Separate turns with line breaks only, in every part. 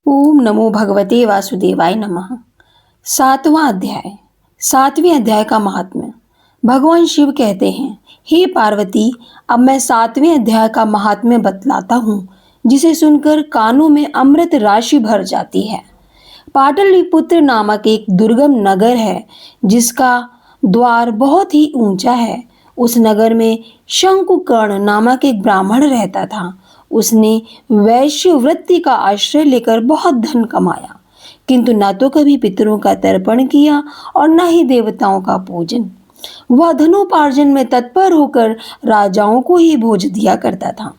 ओम नमो भगवते वासुदेवाय नमः। सातवां अध्याय। सातवें अध्याय का महात्म्य। भगवान शिव कहते हैं, हे पार्वती, अब मैं सातवें अध्याय का महात्म्य बतलाता हूँ, जिसे सुनकर कानों में अमृत राशि भर जाती है। पाटलिपुत्र नामक एक दुर्गम नगर है, जिसका द्वार बहुत ही ऊंचा है। उस नगर में शंकुकर्ण नामक एक ब्राह्मण रहता था। उसने वैश्य वृत्ति का आश्रय लेकर बहुत धन कमाया, किंतु न तो कभी पितरों का तर्पण किया और न ही देवताओं का पूजन। वह धनोपार्जन में तत्पर होकर राजाओं को ही भोज दिया करता था।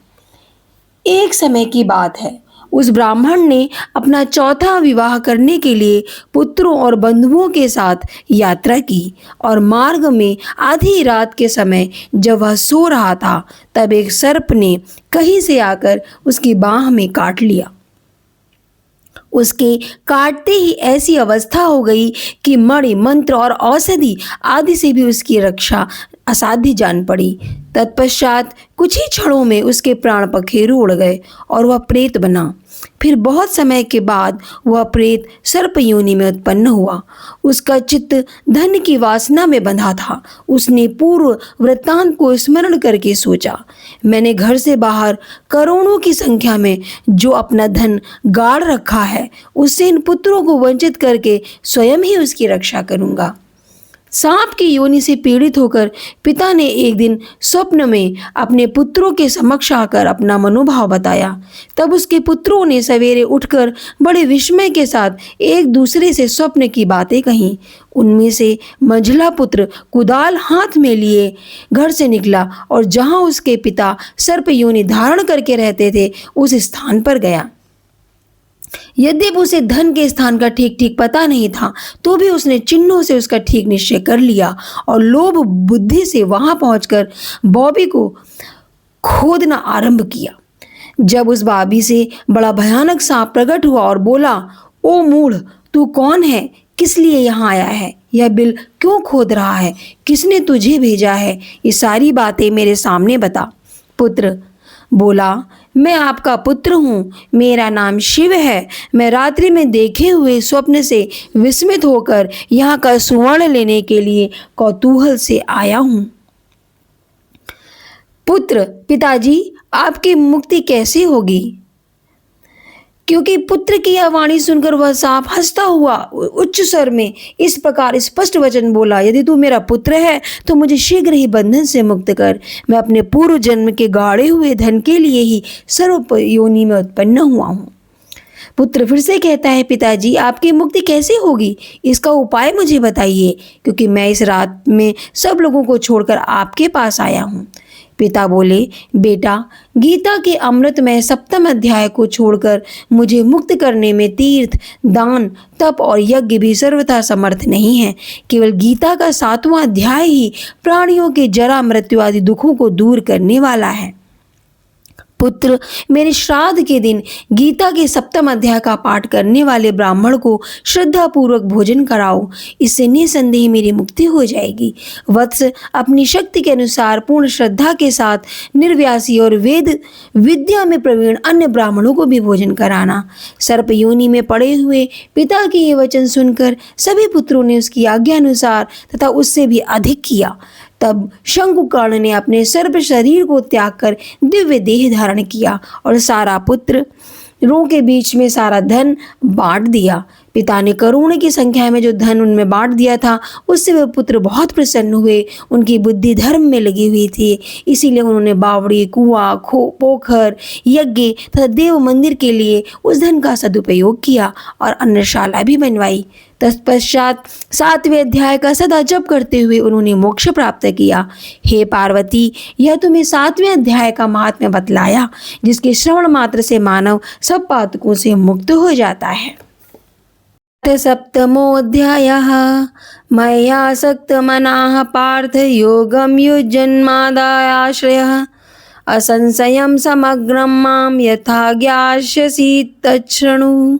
एक समय की बात है, उस ब्राह्मण ने अपना चौथा विवाह करने के लिए पुत्रों और बंधुओं के साथ यात्रा की और मार्ग में आधी रात के समय जब वह सो रहा था, तब एक सर्प ने कहीं से आकर उसकी बाह में काट लिया। उसके काटते ही ऐसी अवस्था हो गई कि मणि, मंत्र और औषधि आदि से भी उसकी रक्षा असाध्य जान पड़ी। तत्पश्चात कुछ ही क्षणों में उसके प्राण पखेरु उड़ गए और वह प्रेत बना। फिर बहुत समय के बाद वह प्रेत सर्प योनि में उत्पन्न हुआ। उसका चित्त धन की वासना में बंधा था। उसने पूर्व वृत्तांत को स्मरण करके सोचा, मैंने घर से बाहर करोड़ों की संख्या में जो अपना धन गाड़ रखा है, उससे इन पुत्रों को वंचित करके स्वयं ही उसकी रक्षा करूंगा। सांप की योनि से पीड़ित होकर पिता ने एक दिन स्वप्न में अपने पुत्रों के समक्ष आकर अपना मनोभाव बताया। तब उसके पुत्रों ने सवेरे उठकर बड़े विस्मय के साथ एक दूसरे से स्वप्न की बातें कहीं। उनमें से मंझला पुत्र कुदाल हाथ में लिए घर से निकला और जहां उसके पिता सर्प योनि धारण करके रहते थे, उस स्थान पर गया। यद्यपि उसे धन के स्थान का ठीक ठीक पता नहीं था, तो भी उसने चिन्हों से उसका ठीक निश्चय कर लिया और लोभ बुद्धि से वहां पहुंचकर बॉबी को खोदना आरंभ किया। जब उस बाबी से बड़ा भयानक सांप प्रकट हुआ और बोला, ओ मूढ़, तू कौन है? किस लिए यहाँ आया है? यह बिल क्यों खोद रहा है? किसने तुझे भेजा है? ये सारी बातें मेरे सामने बता। पुत्र बोला, मैं आपका पुत्र हूँ, मेरा नाम शिव है। मैं रात्रि में देखे हुए स्वप्न से विस्मित होकर यहाँ का सुवर्ण लेने के लिए कौतूहल से आया हूँ। पुत्र, पिताजी, आपकी मुक्ति कैसे होगी? क्योंकि पुत्र की यह वाणी सुनकर वह सांप हंसता हुआ उच्च स्वर में इस प्रकार स्पष्ट वचन बोला, यदि तू मेरा पुत्र है तो मुझे शीघ्र ही बंधन से मुक्त कर। मैं अपने पूर्व जन्म के गाड़े हुए धन के लिए ही सर्प योनि में उत्पन्न हुआ हूँ। पुत्र फिर से कहता है, पिताजी, आपकी मुक्ति कैसे होगी? इसका उपाय मुझे बताइए, क्योंकि मैं इस रात में सब लोगों को छोड़कर आपके पास आया हूँ। पिता बोले, बेटा, गीता के अमृतमय सप्तम अध्याय को छोड़कर मुझे मुक्त करने में तीर्थ, दान, तप और यज्ञ भी सर्वथा समर्थ नहीं है। केवल गीता का 7वां अध्याय ही प्राणियों के जरा, मृत्यु आदि दुखों को दूर करने वाला है। पुत्र, मेरे श्राद्ध के दिन गीता के सप्तम अध्याय का पाठ करने वाले ब्राह्मण को श्रद्धा पूर्वक भोजन कराओ। इससे निसंदेह मेरी मुक्ति हो जाएगी। वत्स, अपनी शक्ति के अनुसार पूर्ण श्रद्धा के साथ निर्व्यासी और वेद विद्या में प्रवीण अन्य ब्राह्मणों को भी भोजन कराना। सर्प योनि में पड़े हुए पिता के ये वचन सुनकर सभी पुत्रों ने उसकी आज्ञा अनुसार तथा उससे भी अधिक किया। तब शंकुकर्ण ने अपने सर्प शरीर को त्याग कर दिव्य देह धारण किया और सारा पुत्रों के बीच में सारा धन बांट दिया। पिता ने करोड़ों की संख्या में जो धन उनमें बांट दिया था, उससे वे पुत्र बहुत प्रसन्न हुए। उनकी बुद्धि धर्म में लगी हुई थी, इसीलिए उन्होंने बावड़ी, कुआं, पोखर, यज्ञ तथा देव मंदिर के लिए उस धन का सदुपयोग किया और अन्नशाला भी बनवाई। तत्पश्चात 7वें अध्याय का सदा जप करते हुए उन्होंने मोक्ष प्राप्त किया। हे पार्वती, यह तुम्हें 7वें अध्याय का महात्म्य बतलाया, जिसके श्रवण मात्र से मानव सब पातकों से मुक्त हो जाता है। सप्तमोऽध्यायः मय्यासक्तमनाः पार्थ योगं युज्यन्मादायाश्रयः असंशयं समग्रं मां यथा ज्ञास्यसि तच्छृणु।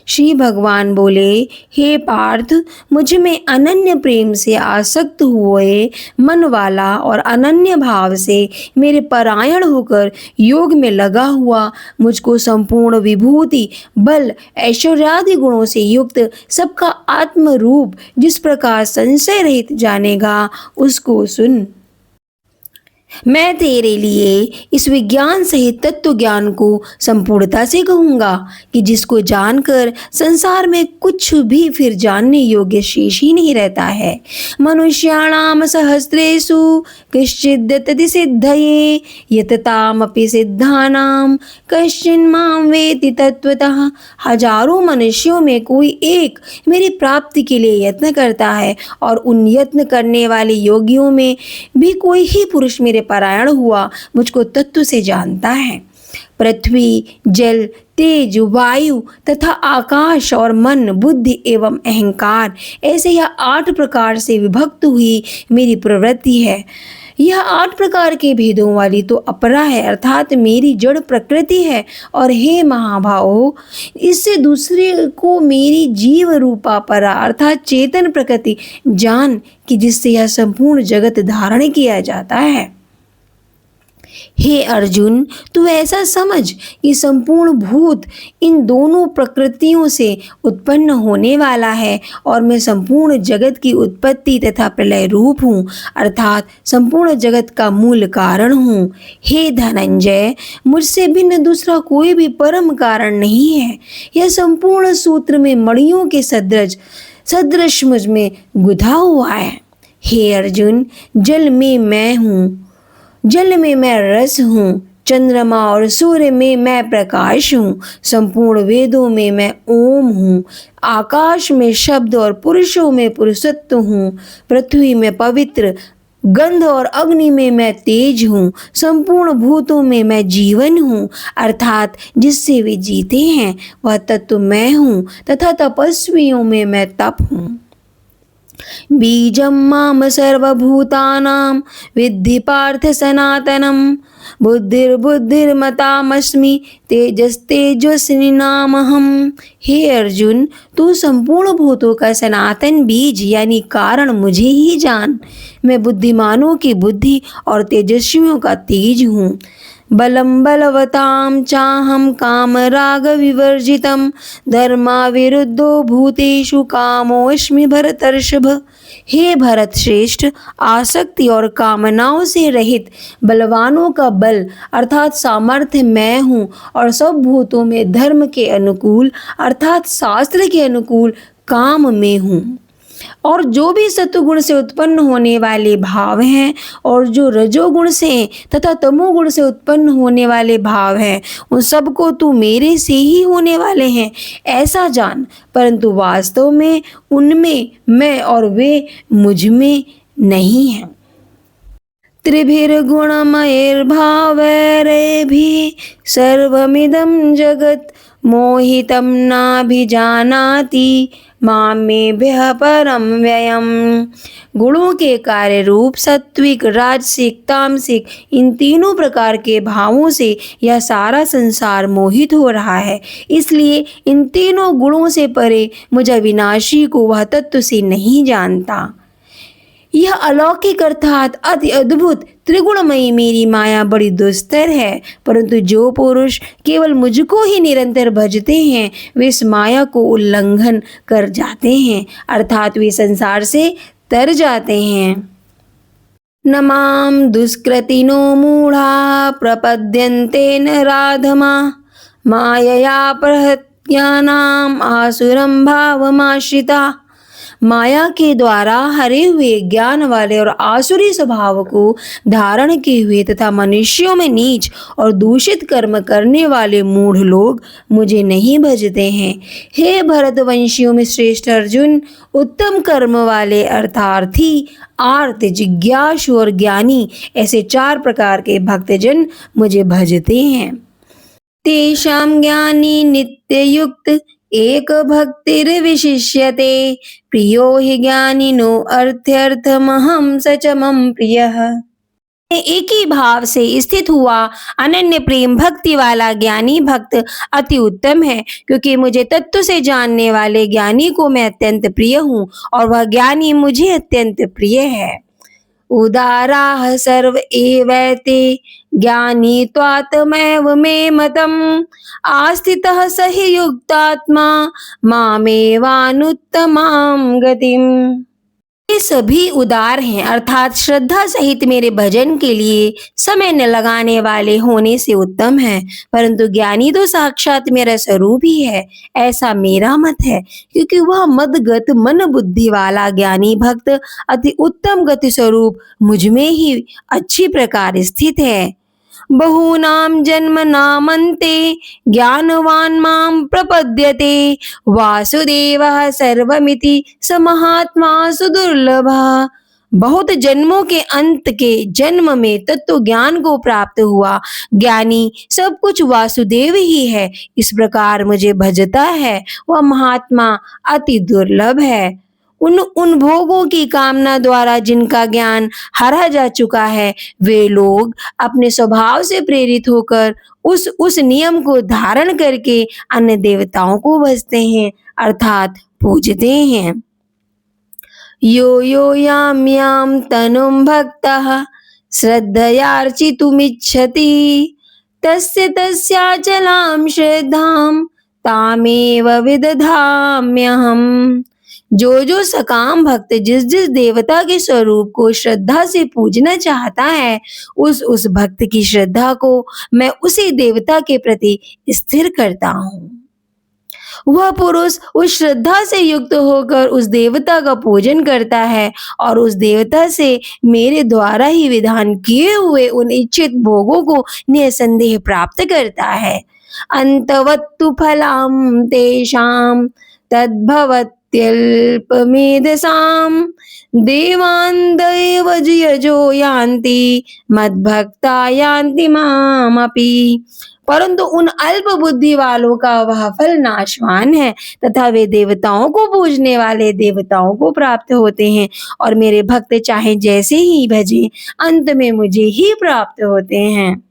श्री भगवान बोले, हे पार्थ, मुझ में अनन्य प्रेम से आसक्त हुए मन वाला और अनन्य भाव से मेरे परायण होकर योग में लगा हुआ, मुझको संपूर्ण विभूति, बल, ऐश्वर्यादि गुणों से युक्त सबका आत्म रूप जिस प्रकार संशय रहित जानेगा, उसको सुन। मैं तेरे लिए इस विज्ञान सहित तत्व ज्ञान को संपूर्णता से कहूँगा कि जिसको जानकर संसार में कुछ भी फिर जानने योग्य शेष ही नहीं रहता है। मनुष्याणाम सहस्रेषु कश्चिद्यतति सिद्धये यततामपि सिद्धानाम कश्चिन् मां वेति तत्वतः। हजारों मनुष्यों में कोई एक मेरी प्राप्ति के लिए यत्न करता है और उन यत्न करने वाले योगियों में भी कोई ही पुरुष मेरे परायण हुआ मुझको तत्व से जानता है। पृथ्वी, जल, तेज, वायु तथा आकाश और मन, बुद्धि एवं अहंकार, ऐसे यह 8 प्रकार से विभक्त हुई मेरी प्रवृत्ति है। यह 8 प्रकार के भेदों वाली तो अपरा है, अर्थात मेरी जड़ प्रकृति है। और हे महाभावो, इससे दूसरे को मेरी जीव रूपा परा अर्थात चेतन प्रकृति जान कि जिससे यह संपूर्ण जगत धारण किया जाता है। हे अर्जुन, तू ऐसा समझ कि संपूर्ण भूत इन दोनों प्रकृतियों से उत्पन्न होने वाला है और मैं संपूर्ण जगत की उत्पत्ति तथा प्रलय रूप हूँ, अर्थात संपूर्ण जगत का मूल कारण हूँ। हे धनंजय, मुझसे भिन्न दूसरा कोई भी परम कारण नहीं है। यह संपूर्ण सूत्र में मणियों के सदृश मुझ में गुथा हुआ है। हे अर्जुन, जल में मैं हूँ, जल में मैं रस हूँ, चंद्रमा और सूर्य में मैं प्रकाश हूँ, संपूर्ण वेदों में मैं ओम हूँ, आकाश में शब्द और पुरुषों में पुरुषत्व हूँ, पृथ्वी में पवित्र गंध और अग्नि में मैं तेज हूँ, संपूर्ण भूतों में मैं जीवन हूँ, अर्थात जिससे वे जीते हैं वह तत्व मैं हूँ, तथा तपस्वियों में मैं तप हूँ। बीजं माम सर्वभूतानां विद्धि पार्थ सनातनम बुद्धिर्बुद्धिर्मतामस्मि तेजस्तेजस्विनामहम। हे अर्जुन, तू संपूर्ण भूतों का सनातन बीज यानी कारण मुझे ही जान। मैं बुद्धिमानों की बुद्धि और तेजस्वियों का तेज हूँ। बलं बलवतां चाहं कामराग विवर्जितं धर्मा विरुद्धो भूतेषु कामोऽस्मि भरतर्षभ। हे भरत श्रेष्ठ, आसक्ति और कामनाओं से रहित बलवानों का बल अर्थात सामर्थ्य मैं हूँ और सब भूतों में धर्म के अनुकूल अर्थात शास्त्र के अनुकूल काम में हूँ। और जो भी सत्वगुण से उत्पन्न होने वाले भाव हैं और जो रजोगुण से तथा तमोगुण से उत्पन्न होने वाले भाव हैं, उन सबको तू मेरे से ही होने वाले हैं ऐसा जान, परंतु वास्तव में उनमें मैं और वे मुझ में नहीं हैं। त्रिभिर्गुणमयैर्भावैरेभिः सर्वमिदं जगत् मोहितं नाभिजानाति मामेभ्यः परम व्ययम। गुणों के कार्य रूप सात्विक, राजसिक, तामसिक इन तीनों प्रकार के भावों से यह सारा संसार मोहित हो रहा है। इसलिए इन तीनों गुणों से परे मुझ अविनाशी को वह तत्व से नहीं जानता। यह अलौकिक अर्थात अति अद्भुत त्रिगुणमयी मेरी माया बड़ी दुस्तर है, परंतु जो पुरुष केवल मुझको ही निरंतर भजते हैं वे इस माया को उल्लंघन कर जाते हैं, अर्थात वे संसार से तर जाते हैं। न मां दुष्कृतिनो मूढ़ा प्रपद्यन्ते नराधमा मायया प्रहत्यानाम् आसुरं भावमाश्रिता। माया के द्वारा हरे हुए ज्ञान वाले और आसुरी स्वभाव को धारण किए हुए तथा मनुष्यों में नीच और दूषित कर्म करने वाले मूढ़ लोग मुझे नहीं भजते हैं। हे भरतवंशियों में श्रेष्ठ अर्जुन, उत्तम कर्म वाले अर्थार्थी, आर्त, जिज्ञासु और ज्ञानी ऐसे 4 प्रकार के भक्तजन मुझे भजते हैं। तेषां ज्ञानी नित्ययुक्त एक भक्तिर्विशिष्यते प्रियो हि ज्ञानिनो अर्थ्यर्थमहं स च मम प्रियः। एक ही भाव से स्थित हुआ अनन्य प्रेम भक्ति वाला ज्ञानी भक्त अति उत्तम है, क्योंकि मुझे तत्व से जानने वाले ज्ञानी को मैं अत्यंत प्रिय हूँ और वह ज्ञानी मुझे अत्यंत प्रिय है। उदाराः सर्व एवैते ज्ञानी त्वात्मैव मे मतम् आस्थितः स हि युक्तात्मा मामेवानुत्तमां गतिम्। ये सभी उदार हैं, अर्थात श्रद्धा सहित मेरे भजन के लिए समय न लगाने वाले होने से उत्तम है, परंतु ज्ञानी तो साक्षात मेरा स्वरूप ही है, ऐसा मेरा मत है, क्योंकि वह मदगत मन बुद्धि वाला ज्ञानी भक्त अति उत्तम गति स्वरूप मुझ में ही अच्छी प्रकार स्थित है। बहूनां जन्मनामन्ते ज्ञानवान् मां प्रपद्यते वासुदेवः सर्वमिति स महात्मा सुदुर्लभः। बहुत जन्मों के अंत के जन्म में तत्व ज्ञान को प्राप्त हुआ ज्ञानी सब कुछ वासुदेव ही है, इस प्रकार मुझे भजता है वह महात्मा अति दुर्लभ है। उन भोगों की कामना द्वारा जिनका ज्ञान हरा जा चुका है, वे लोग अपने स्वभाव से प्रेरित होकर उस नियम को धारण करके अन्य देवताओं को भजते हैं, अर्थात पूजते हैं। यो यो याम याम तनुम भक्तः श्रद्धयार्चितुमिच्छति तस्य तस्याचलां श्रद्धां तामेव विदधाम्यहम्। जो सकाम भक्त जिस जिस देवता के स्वरूप को श्रद्धा से पूजना चाहता है, उस भक्त की श्रद्धा को मैं उसी देवता के प्रति स्थिर करता हूँ। वह पुरुष उस श्रद्धा से युक्त होकर उस देवता का पूजन करता है और उस देवता से मेरे द्वारा ही विधान किए हुए उन इच्छित भोगों को निसंदेह प्राप्त करता है। अंतवत्तु फलां तेषां तद्भवत्यल्पमेधसां देवान् दैवयजो यान्ति मद्भक्ता यान्ति मामपि। परंतु उन अल्प बुद्धि वालों का वह फल नाशवान है तथा वे देवताओं को पूजने वाले देवताओं को प्राप्त होते हैं और मेरे भक्त चाहे जैसे ही भजे अंत में मुझे ही प्राप्त होते हैं।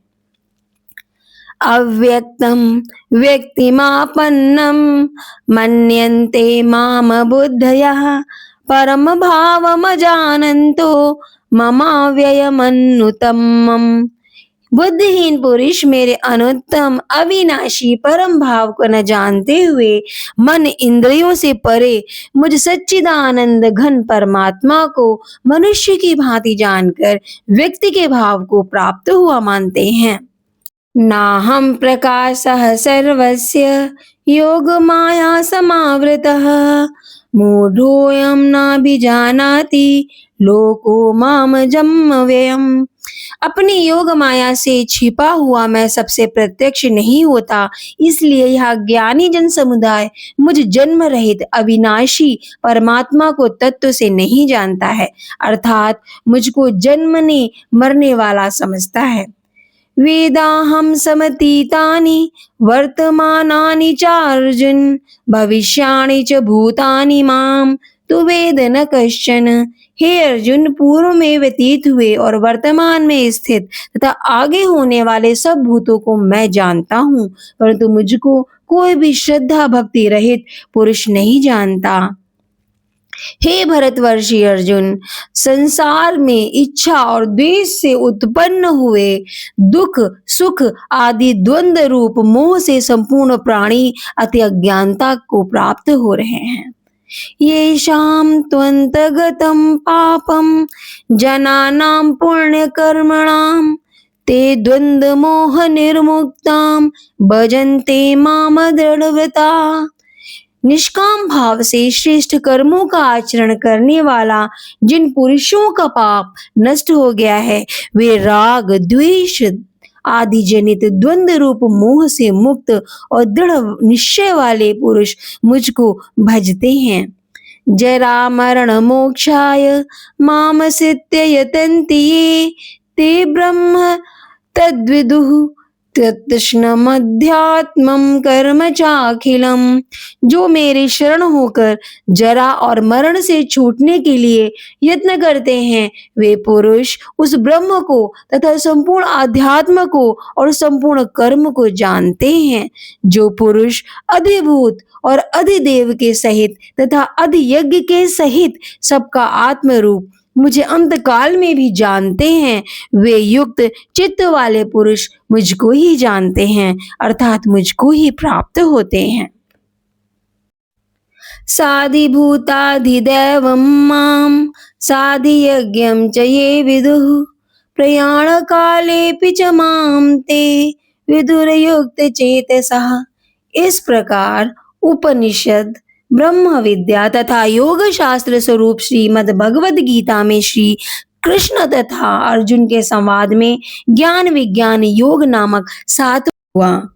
अव्यक्तं व्यक्तिमापन्नं मन्यन्ते माम बुद्धयः परम भावमजानन्तो ममाव्ययमन्नुतमम्। बुद्धिहीन पुरुष मेरे अनुत्तम अविनाशी परम भाव को न जानते हुए मन इंद्रियों से परे मुझ सच्चिदानंद घन परमात्मा को मनुष्य की भांति जानकर व्यक्ति के भाव को प्राप्त हुआ मानते हैं। नाहं प्रकाशः सर्वस्य योग माया समावृतः मूढ़ोऽयं नाभिजानाति लोको माम जन्मव्ययम्। अपनी योग माया से छिपा हुआ मैं सबसे प्रत्यक्ष नहीं होता, इसलिए यह ज्ञानी जन समुदाय मुझ जन्म रहित अविनाशी परमात्मा को तत्व से नहीं जानता है, अर्थात मुझको जन्मने मरने वाला समझता है। वेदाहं समतीतानि वर्तमानानि च अर्जुन भविष्याणि च भूतानि माम तु वेद न कश्चन। हे अर्जुन, पूर्व में व्यतीत हुए और वर्तमान में स्थित तथा आगे होने वाले सब भूतों को मैं जानता हूँ, परंतु मुझको कोई भी श्रद्धा भक्ति रहित पुरुष नहीं जानता। हे भरतवर्षी अर्जुन, संसार में इच्छा और द्वेष से उत्पन्न हुए दुख सुख आदि द्वंद्व रूप मोह से संपूर्ण प्राणी अति अज्ञानता को प्राप्त हो रहे हैं। येषां त्वन्तगतं पापं जनानां पुण्यकर्मणां ते द्वंद्व मोह निर्मुक्तां भजन्ते माम दृढ़व्रता। निष्काम भाव से श्रेष्ठ कर्मों का आचरण करने वाला जिन पुरुषों का पाप नष्ट हो गया है, वे राग द्वेष आदि जनित द्वंद्व रूप मोह से मुक्त और दृढ़ निश्चय वाले पुरुष मुझको भजते हैं। जरा मरण मोक्षाय मामश्रित्य यतन्ति ये ते ब्रह्म तद्विदुः तत्कृष्णमध्यात्मं कर्म चाखिलम। जो मेरे शरण होकर जरा और मरण से छूटने के लिए यत्न करते हैं, वे पुरुष उस ब्रह्म को तथा संपूर्ण आध्यात्म को और संपूर्ण कर्म को जानते हैं। जो पुरुष अधिभूत और अधिदेव के सहित तथा अधियज्ञ के सहित सबका आत्मरूप मुझे अंतकाल में भी जानते हैं, वे युक्त चित्त वाले पुरुष मुझको ही जानते हैं, अर्थात मुझको ही प्राप्त होते हैं। साधिभूताधिदैवं मां साधियज्ञं च ये विदुः प्रयाणकालेऽपि च मां ते विदुर्युक्तचेतसः। इस प्रकार उपनिषद, ब्रह्म विद्या तथा योग शास्त्र स्वरूप श्रीमद् भगवद गीता में श्री कृष्ण तथा अर्जुन के संवाद में ज्ञान विज्ञान योग नामक 7 हुआ।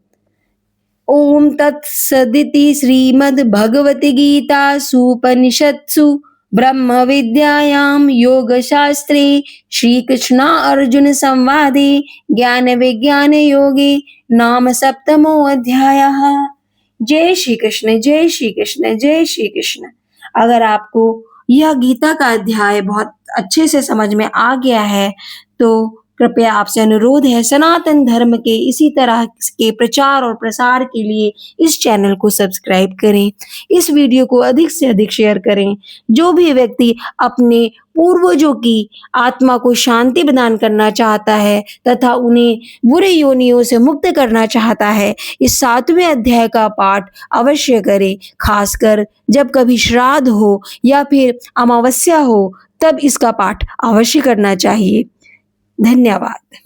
ओम तत्सदिति श्रीमद् भगवती गीतासूपनिषत्सु ब्रह्म विद्यायां योग शास्त्रे श्री कृष्ण अर्जुन संवादे ज्ञान विज्ञान योगे नाम 7मो अध्यायः। जय श्री कृष्ण, जय श्री कृष्ण, जय श्री कृष्ण। अगर आपको यह गीता का अध्याय बहुत अच्छे से समझ में आ गया है तो कृपया आपसे अनुरोध है, सनातन धर्म के इसी तरह के प्रचार और प्रसार के लिए इस चैनल को सब्सक्राइब करें, इस वीडियो को अधिक से अधिक शेयर करें। जो भी व्यक्ति अपने पूर्वजों की आत्मा को शांति प्रदान करना चाहता है तथा उन्हें बुरे योनियों से मुक्त करना चाहता है, इस 7वें अध्याय का पाठ अवश्य करें। खासकर जब कभी श्राद्ध हो या फिर अमावस्या हो, तब इसका पाठ अवश्य करना चाहिए। धन्यवाद।